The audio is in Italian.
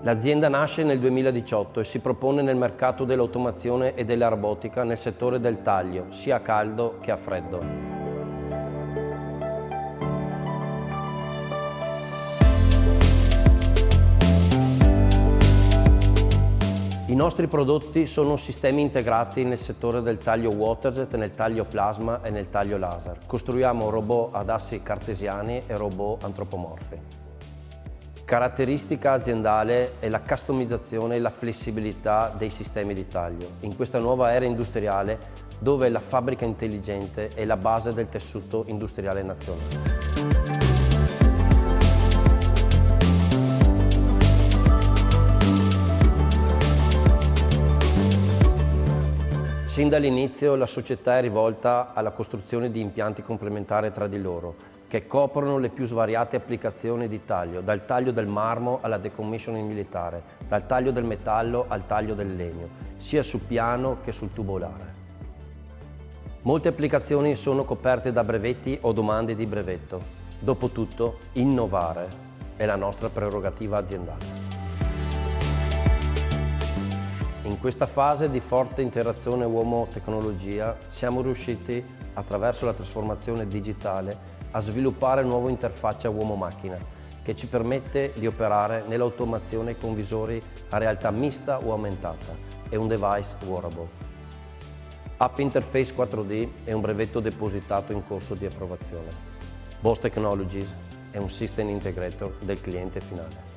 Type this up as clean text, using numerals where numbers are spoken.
L'azienda nasce nel 2018 e si propone nel mercato dell'automazione e della robotica nel settore del taglio, sia a caldo che a freddo. I nostri prodotti sono sistemi integrati nel settore del taglio waterjet, nel taglio plasma e nel taglio laser. Costruiamo robot ad assi cartesiani e robot antropomorfi. Caratteristica aziendale è la customizzazione e la flessibilità dei sistemi di taglio. In questa nuova era industriale, dove la fabbrica intelligente è la base del tessuto industriale nazionale. Sin dall'inizio la società è rivolta alla costruzione di impianti complementari tra di loro, che coprono le più svariate applicazioni di taglio, dal taglio del marmo alla decommissioning militare, dal taglio del metallo al taglio del legno, sia sul piano che sul tubolare. Molte applicazioni sono coperte da brevetti o domande di brevetto. Dopotutto, innovare è la nostra prerogativa aziendale. In questa fase di forte interazione uomo-tecnologia siamo riusciti, attraverso la trasformazione digitale, a sviluppare una nuova interfaccia uomo-macchina che ci permette di operare nell'automazione con visori a realtà mista o aumentata e un device wearable. App Interface 4D è un brevetto depositato in corso di approvazione. BOS Technologies è un System Integrator del cliente finale.